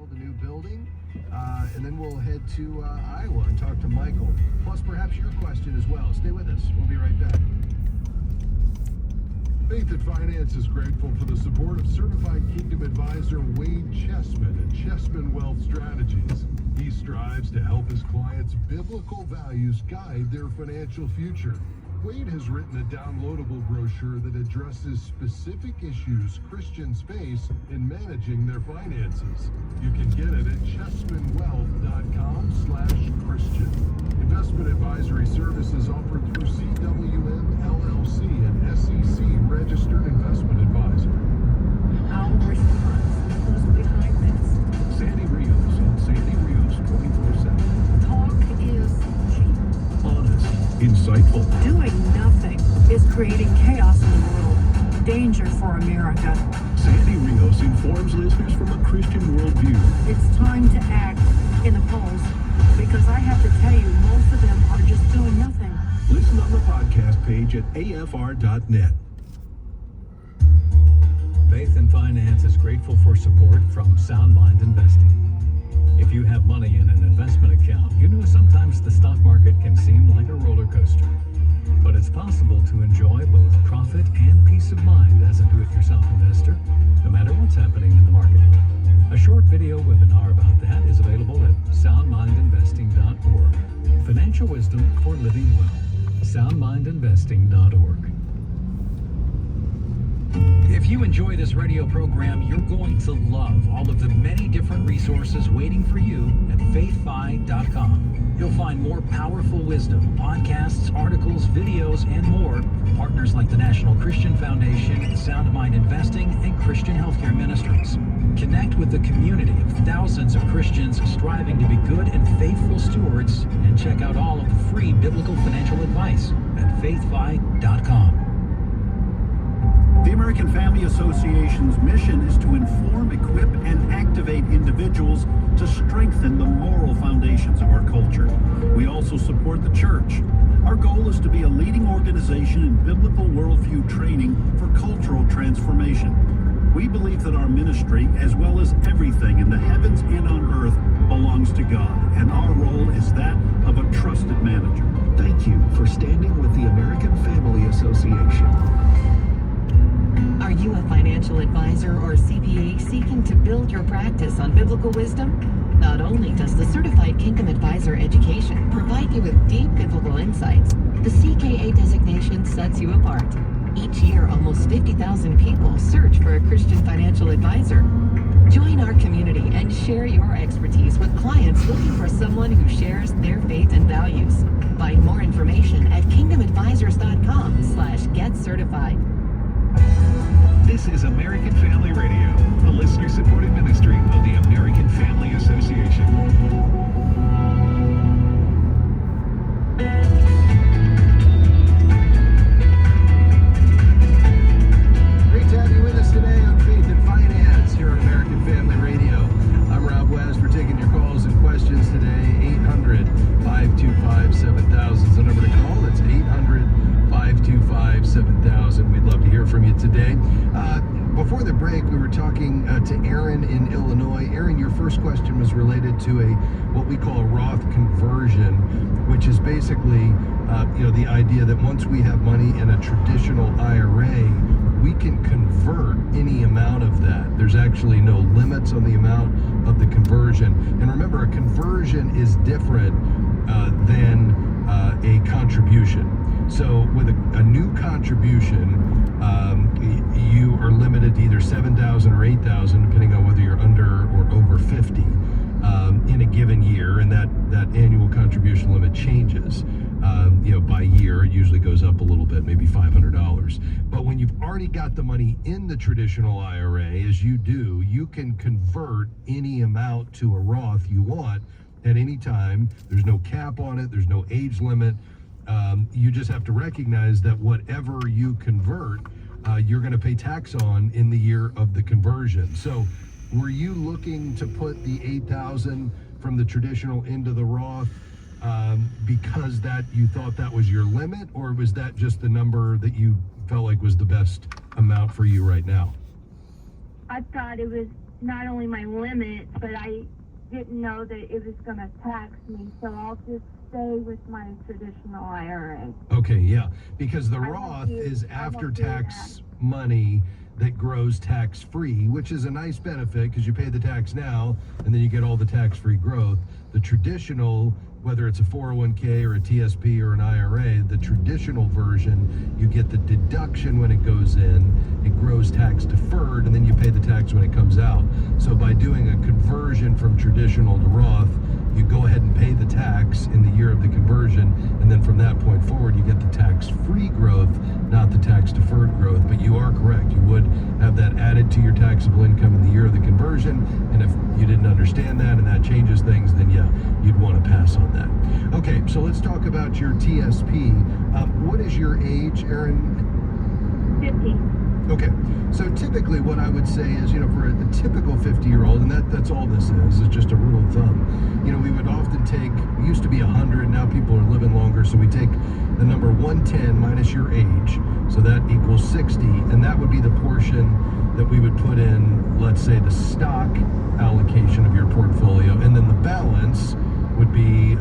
build a new building. And then we'll head to Iowa and talk to Michael. Plus, perhaps your question as well. Stay with us. We'll be right back. Faith and Finance is grateful for the support of Certified Kingdom Advisor Wade Chessman at Chessman Wealth Strategies. He strives to help his clients' biblical values guide their financial future. Wade has written a downloadable brochure that addresses specific issues Christians face in managing their finances. You can get it at chessmanwealth.com/Christian. Investment advisory services offered through CWM LLC, an SEC registered investment advisor. Our response, who's behind this? Sandy Rios on Sandy Rios 24/7. Talk is cheap. Honest, insightful. Doing nothing is creating chaos in the world. Danger for America. Sandy Rios informs listeners from a Christian worldview. It's time to act in the polls, because I have to tell you, most of them are just doing nothing. Listen on the podcast page at afr.net. Faith and Finance is grateful for support from Sound Mind Investing. If you have money in an investment account, you know sometimes the stock market can seem like a roller coaster. But it's possible to enjoy both profit and peace of mind as a do-it-yourself investor, no matter what's happening in the market. A short video webinar about that is available at soundmindinvesting.org. Financial wisdom for living well. soundmindinvesting.org. If you enjoy this radio program, you're going to love all of the many different resources waiting for you at faithfi.com. You'll find more powerful wisdom, podcasts, articles, videos, and more from partners like the National Christian Foundation, Sound Mind Investing, and Christian Healthcare Ministries. Connect with the community of thousands of Christians striving to be good and faithful stewards, and check out all of the free biblical financial advice at faithfi.com. The American Family Association's mission is to inform, equip, and activate individuals to strengthen the moral foundations of our culture. We also support the church. Our goal is to be a leading organization in biblical worldview training for cultural transformation. We believe that our ministry, as well as everything in the heavens and on earth, belongs to God, and our role is that of a trusted manager. Thank you for standing with the American Family Association. Are you a financial advisor or CPA seeking to build your practice on biblical wisdom? Not only does the Certified Kingdom Advisor education provide you with deep biblical insights, the CKA designation sets you apart. Each year, almost 50,000 people search for a Christian financial advisor. Join our community and share your expertise with clients looking for someone who shares their faith and values. Find more information at kingdomadvisors.com/getcertified. This is American Family Radio, a listener-supported ministry of the American Family Association. Great to have you with us today on Faith and Finance here on American Family Radio. I'm Rob West. We're taking your calls and questions today. 800-525-7000 is the number to call. That's 800-525-7000. We'd love to hear from you today. Before the break, we were talking to Aaron in Illinois. Aaron, your first question was related to what we call a Roth conversion, which is basically the idea that once we have money in a traditional IRA, we can convert any amount of that. There's actually no limits on the amount of the conversion. And remember, a conversion is different than a contribution. So with a new contribution, you are limited to either 7,000 or 8,000, depending on whether you're under or over 50 in a given year, and that annual contribution limit changes. By year, it usually goes up a little bit, maybe $500. But when you've already got the money in the traditional IRA, as you do, you can convert any amount to a Roth you want at any time. There's no cap on it. There's no age limit. You just have to recognize that whatever you convert, you're going to pay tax on in the year of the conversion. So were you looking to put the 8,000 from the traditional into the Roth because that you thought that was your limit, or was that just the number that you felt like was the best amount for you right now? I thought it was not only my limit, but I didn't know that it was going to tax me, so I'll just stay with my traditional IRA. Okay, yeah, because the I won't Roth do- is I won't do after-tax money that grows tax-free, which is a nice benefit because you pay the tax now and then you get all the tax-free growth. The traditional, whether it's a 401k or a TSP or an IRA, the traditional version, you get the deduction when it goes in, it grows tax deferred, and then you pay the tax when it comes out. So by doing a conversion from traditional to Roth, you go ahead and pay the tax in the year of the conversion, and then from that point forward, you get the tax-free growth, not the tax-deferred growth. But you are correct. You would have that added to your taxable income in the year of the conversion, and if you didn't understand that and that changes things, then yeah, you'd want to pass on that. Okay, so let's talk about your TSP. What is your age, Erin? 50. Okay, so typically what I would say is, for a typical 50-year-old, and that's all this is just a rule of thumb, we would often take, it used to be 100, now people are living longer, so we take the number 110 minus your age, so that equals 60, and that would be the portion that we would put in, let's say, the stock allocation of your portfolio, and then the balance would be,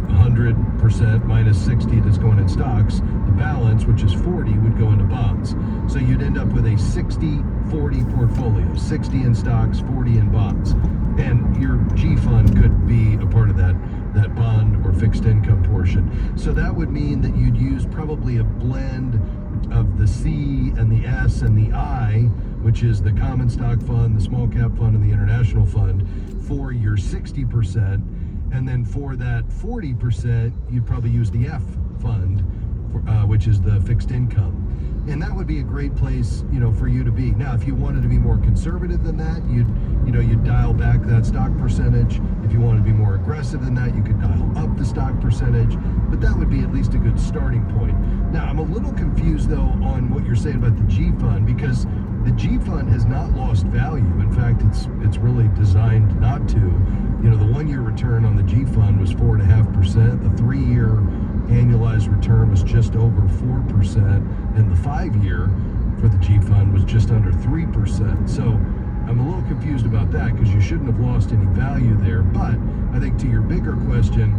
100% minus 60 that's going in stocks. The balance, which is 40, would go into bonds. So you'd end up with a 60-40 portfolio, 60 in stocks, 40 in bonds. And your G fund could be a part of that bond or fixed income portion. So that would mean that you'd use probably a blend of the C and the S and the I, which is the common stock fund, the small cap fund, and the international fund, for your 60%. And then for that 40%, you'd probably use the F fund, which is the fixed income. And that would be a great place, for you to be. Now, if you wanted to be more conservative than that, you'd dial back that stock percentage. If you wanted to be more aggressive than that, you could dial up the stock percentage. But that would be at least a good starting point. Now, I'm a little confused, though, on what you're saying about the G fund, because the G fund has not lost value. In fact, it's really designed not to. The 1-year return on the G fund was 4.5%. The 3-year annualized return was just over 4%, and the 5-year for the G fund was just under 3%. So I'm a little confused about that because you shouldn't have lost any value there. But I think to your bigger question,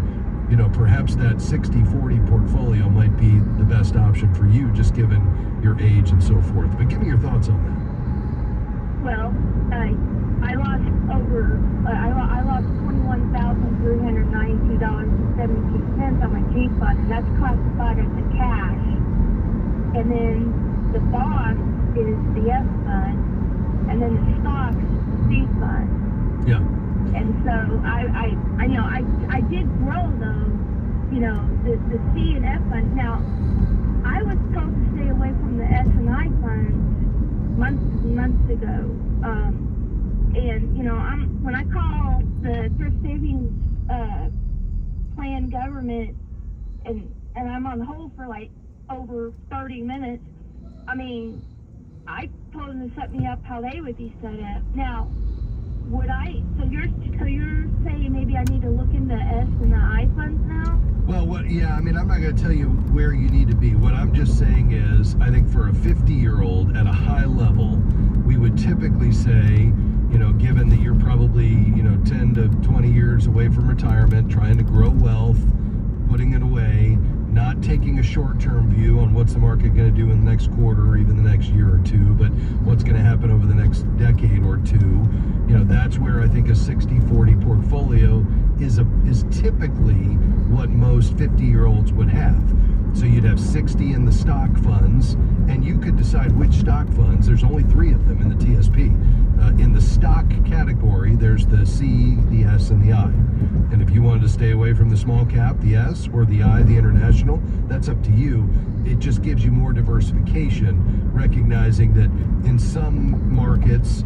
perhaps that 60-40 portfolio might be the best option for you, just given your age and so forth. But give me your thoughts on that. Well, I lost $21,392.72 on my G fund, and that's classified as a cash. And then the bond is the S fund, and then the stocks C fund. Yeah. And so I did grow though, the C and F funds. Now, I was told to stay away from the S and I funds months ago. And when I call the thrift savings plan government and I'm on hold for like over 30 minutes, I told them to set me up how they would be set up. Now, so you're saying maybe I need to look into S and the I funds now? Well, I'm not going to tell you where you need to be. What I'm just saying is, I think for a 50-year-old at a high level, we would typically say, given that you're probably, 10 to 20 years away from retirement, trying to grow wealth, putting it away, not taking a short-term view on what's the market going to do in the next quarter or even the next year or two, but what's going to happen over the next decade or two, that's where I think a 60-40 portfolio is typically what most 50-year-olds would have. So you'd have 60 in the stock funds, and you could decide which stock funds. There's only 3 of them in the TSP. In the stock category, there's the C, the S, and the I. And if you wanted to stay away from the small cap, the S, or the I, the international, that's up to you. It just gives you more diversification, recognizing that in some markets,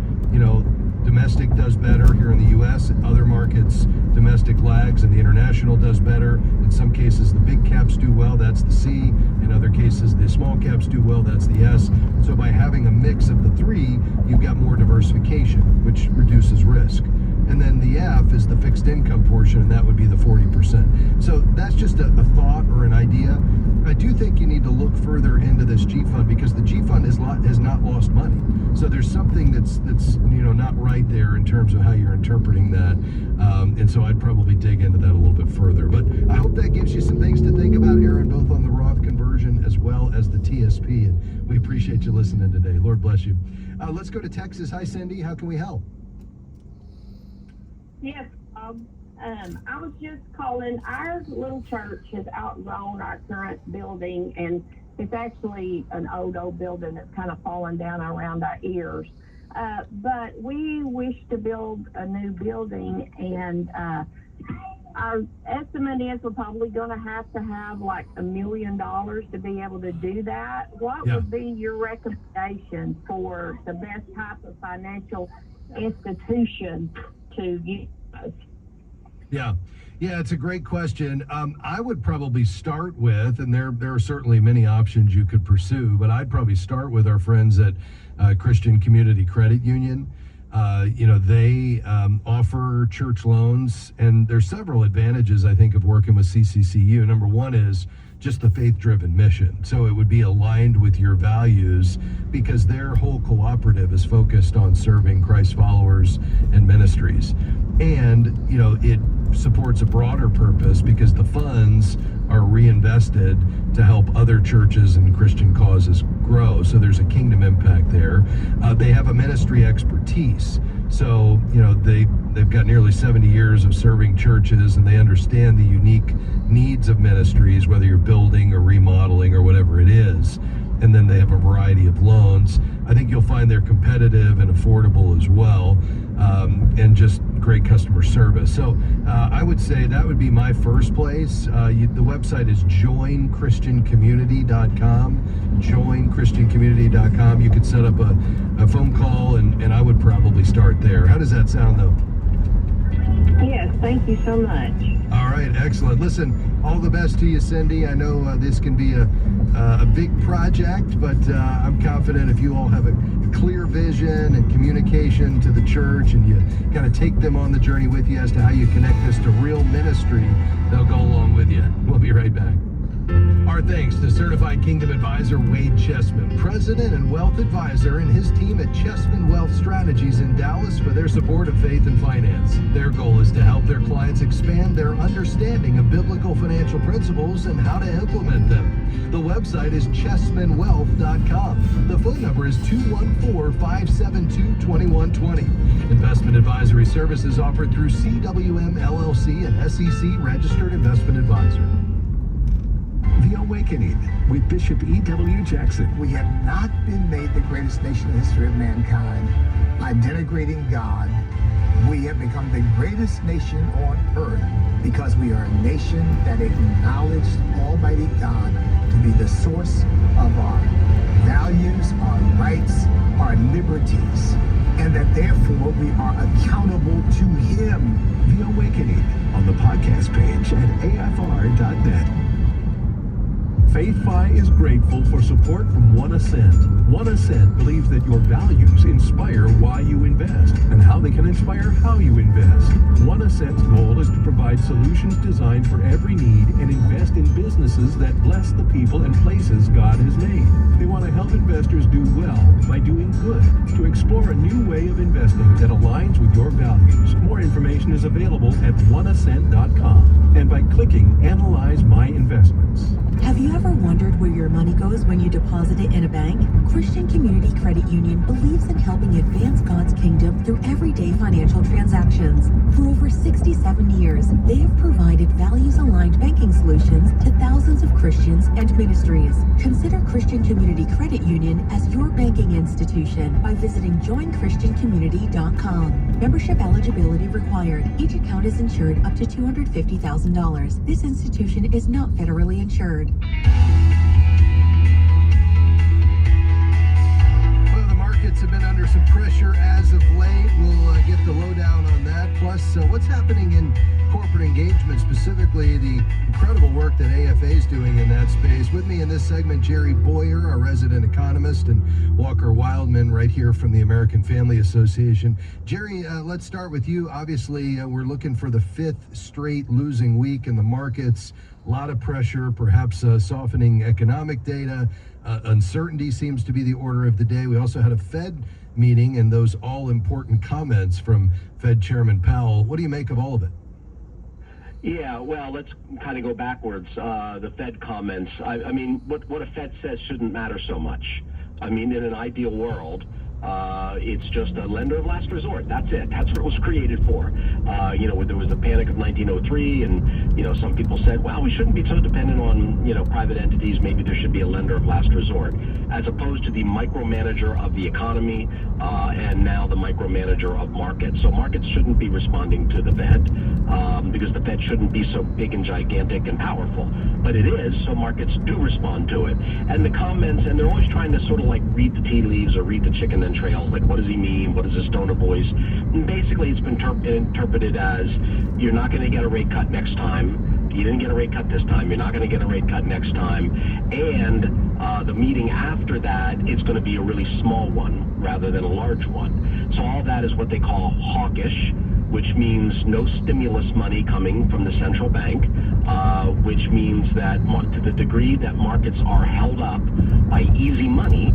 domestic does better here in the U.S. In other markets, domestic lags and the international does better. In some cases, the big caps do well, that's the C. In other cases, the small caps do well, that's the S. So by having a mix of the 3, you've got more diversification, which reduces risk. And then the F is the fixed income portion, and that would be the 40%. So that's just a thought or an idea. I do think you need to look further into this G fund, because the G fund has not lost money. So there's something that's not right there in terms of how you're interpreting that. And so I'd probably dig into that a little bit further. But I hope that gives you some things to think about, Aaron, both on the Roth conversion as well as the TSP. And we appreciate you listening today. Lord bless you. Let's go to Texas. Hi, Cindy. How can we help? Yes, I was just calling. Our little church has outgrown our current building, and it's actually an old building that's kind of fallen down around our ears. But we wish to build a new building, and our estimate is we're probably going to have like $1 million to be able to do that. What would be your recommendation for the best type of financial institution to use? Yeah, it's a great question. I would probably start with, and there are certainly many options you could pursue, but I'd probably start with our friends at Christian Community Credit Union. They offer church loans, and there's several advantages, I think, of working with CCCU. Number one is just the faith-driven mission. So it would be aligned with your values, because their whole cooperative is focused on serving Christ followers and ministries. And, it supports a broader purpose, because the funds are reinvested to help other churches and Christian causes grow. So there's a kingdom impact there. They have a ministry expertise. So, they've got nearly 70 years of serving churches, and they understand the unique needs of ministries, whether you're building or remodeling or whatever it is. And then they have a variety of loans. I think you'll find they're competitive and affordable as well, and just great customer service. So I would say that would be my first place. The website is joinchristiancommunity.com, joinchristiancommunity.com. You could set up a phone call, and I would probably start there. How does that sound, though? Yes, thank you so much. All right, excellent. Listen, all the best to you, Cindy. I know this can be a big project, but I'm confident if you all have a clear vision and communication to the church, and you kind of take them on the journey with you as to how you connect this to real ministry, they'll go along with you. We'll be right back. Our thanks to Certified Kingdom Advisor Wade Chessman, President and Wealth Advisor, and his team at Chessman Wealth Strategies in Dallas for their support of faith and finance. Their goal is to help their clients expand their understanding of biblical financial principles and how to implement them. The website is chessmanwealth.com. The phone number is 214-572-2120. Investment advisory services offered through CWM LLC, an SEC registered investment advisor. The Awakening with Bishop E.W. Jackson. We have not been made the greatest nation in the history of mankind by denigrating God. We have become the greatest nation on earth because we are a nation that acknowledged Almighty God to be the source of our values, our rights, our liberties, and that therefore we are accountable to Him. The Awakening on the podcast page at afr.net. FaithFi is grateful for support from One Ascent. One Ascent believes that your values inspire why you invest and how they can inspire how you invest. One Ascent's goal is to provide solutions designed for every need and invest in businesses that bless the people and places God has made. They want to help investors do well by doing good, to explore a new way of investing that aligns with your values. More information is available at oneascent.com and by clicking Analyze My Investments. Have you ever wondered where your money goes when you deposit it in a bank? Christian Community Credit Union believes in helping advance God's kingdom through everyday financial transactions. For over 67 years, they have provided values-aligned banking solutions to thousands of Christians and ministries. Consider Christian Community Credit Union as your banking institution by visiting joinchristiancommunity.com. Membership eligibility required. Each account is insured up to $250,000. This institution is not federally insured. Well, the markets have been under some pressure as of late. We'll get the lowdown on that. Plus, what's happening in corporate engagement, specifically the incredible work that AFA is doing in that space. With me in this segment, Jerry Boyer, our resident economist, and Walker Wildman right here from the American Family Association. Jerry, let's start with you. Obviously, we're looking for the 5th straight losing week in the markets. A lot of pressure, perhaps softening economic data. Uncertainty seems to be the order of the day. We also had a Fed meeting and those all-important comments from Fed Chairman Powell. What do you make of all of it? Yeah, well, let's kind of go backwards. The Fed comments, I mean, what a Fed says shouldn't matter so much. I mean, in an ideal world, it's just a lender of last resort. That's it. That's what it was created for. There was a panic of 1903, and, some people said, well, we shouldn't be so dependent on, private entities. Maybe there should be a lender of last resort, as opposed to the micromanager of the economy, and now the micromanager of markets. So markets shouldn't be responding to the Fed, because the Fed shouldn't be so big and gigantic and powerful. But it is, so markets do respond to it. And the comments, and they're always trying to sort of like read the tea leaves or read the chicken and trails, like what does he mean, what is this tone of voice? And basically it's been interpreted as, you're not going to get a rate cut next time, you didn't get a rate cut this time, you're not going to get a rate cut next time, and the meeting after that, it's going to be a really small one rather than a large one. So all that is what they call hawkish, which means no stimulus money coming from the central bank, which means that to the degree that markets are held up by easy money,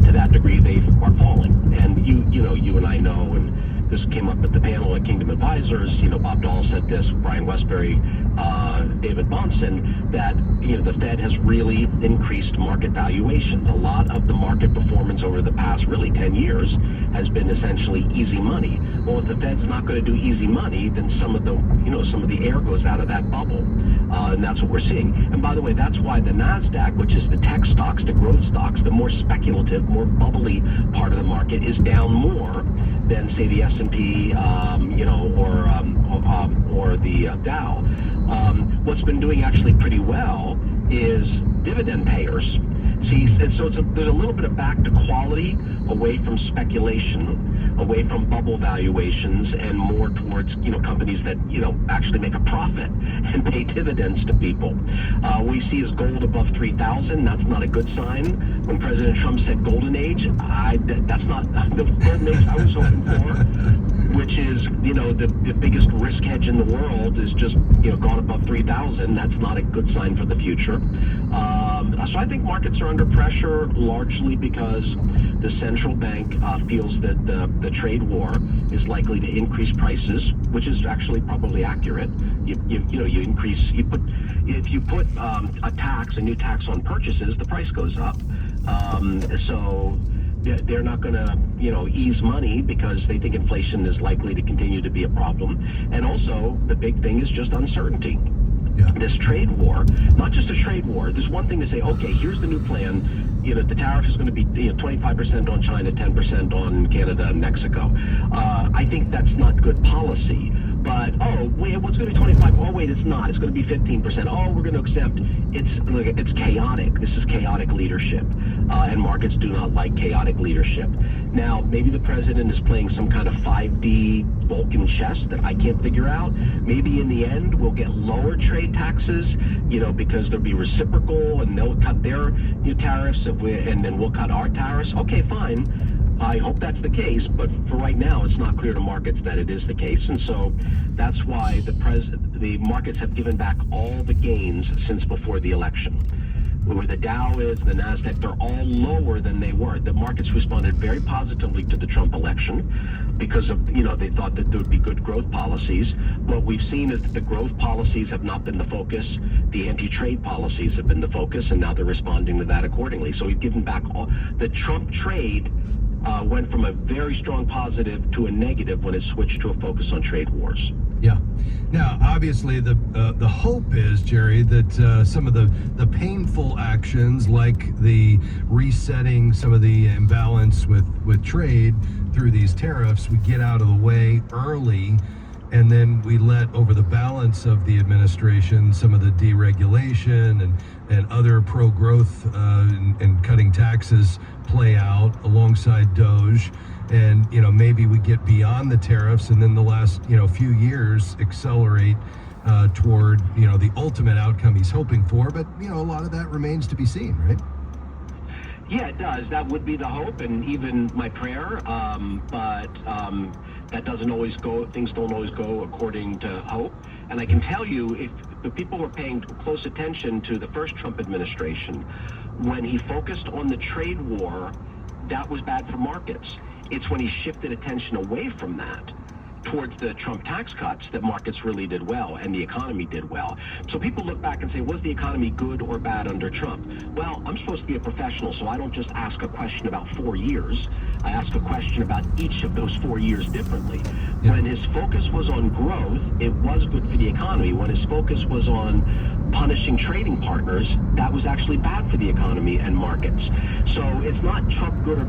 to that degree they are falling. And you and I know, and this came up at the panel at Kingdom Advisors, Bob Dahl said this, Brian Westbury, David Bahnsen, that the Fed has really increased market valuations. A lot of the market performance over the past really 10 years has been essentially easy money. Well, if the Fed's not going to do easy money, then some of the air goes out of that bubble, and that's what we're seeing. And by the way, that's why the Nasdaq, which is the tech stocks, the growth stocks, the more speculative, more bubbly part of the market, is down more than say the S&P, or the Dow. What's been doing actually pretty well is dividend payers. See, and so there's a little bit of back to quality, away from speculation, away from bubble valuations, and more towards companies that actually make a profit and pay dividends to people. We see is gold above 3,000. That's not a good sign. When President Trump said golden age, that's not the golden age I was hoping for, which is the biggest risk hedge in the world is just gone above 3,000. That's not a good sign for the future. So I think markets are under pressure largely because the central bank feels that the trade war is likely to increase prices, which is actually probably accurate. If you put a new tax on purchases, the price goes up. So they're not going to, ease money because they think inflation is likely to continue to be a problem. And also, the big thing is just uncertainty. Yeah. This trade war, not just a trade war. There's one thing to say, okay, here's the new plan. The tariff is going to be 25% on China, 10% on Canada and Mexico. I think that's not good policy. But, what's going to be 25? Oh, wait, it's not. It's going to be 15%. Oh, we're going to exempt. It's chaotic. This is chaotic leadership. And markets do not like chaotic leadership. Now, maybe the president is playing some kind of 5D Vulcan chess that I can't figure out. Maybe in the end, we'll get lower trade taxes, because there'll be reciprocal and they'll cut their tariffs and then we'll cut our tariffs. Okay, fine. I hope that's the case, but for right now, it's not clear to markets that it is the case, and so that's why the markets have given back all the gains since before the election. Where the Dow is, the Nasdaq, they're all lower than they were. The markets responded very positively to the Trump election because of, they thought that there would be good growth policies. What we've seen is that the growth policies have not been the focus. The anti-trade policies have been the focus, and now they're responding to that accordingly. So we've given back all. The Trump trade went from a very strong positive to a negative when it switched to a focus on trade wars. Yeah. Now, obviously, the hope is, Jerry, that some of the painful actions, like the resetting some of the imbalance with trade through these tariffs, we get out of the way early, and then we let over the balance of the administration some of the deregulation and other pro-growth and cutting taxes play out alongside DOGE. and maybe we get beyond the tariffs, and then the last few years accelerate toward the ultimate outcome he's hoping for. But a lot of that remains to be seen, right? Yeah, it does. That would be the hope and even my prayer. But that doesn't always go. Things don't always go according to hope. And I can tell you, if the people were paying close attention to the first Trump administration, when he focused on the trade war, that was bad for markets. It's when he shifted attention away from that towards the Trump tax cuts that markets really did well and the economy did well. So people look back and say, was the economy good or bad under Trump? Well, I'm supposed to be a professional, so I don't just ask a question about 4 years. I ask a question about each of those 4 years differently. Yeah. When his focus was on growth, it was good for the economy. When his focus was on punishing trading partners, that was actually bad for the economy and markets. So it's not Trump good or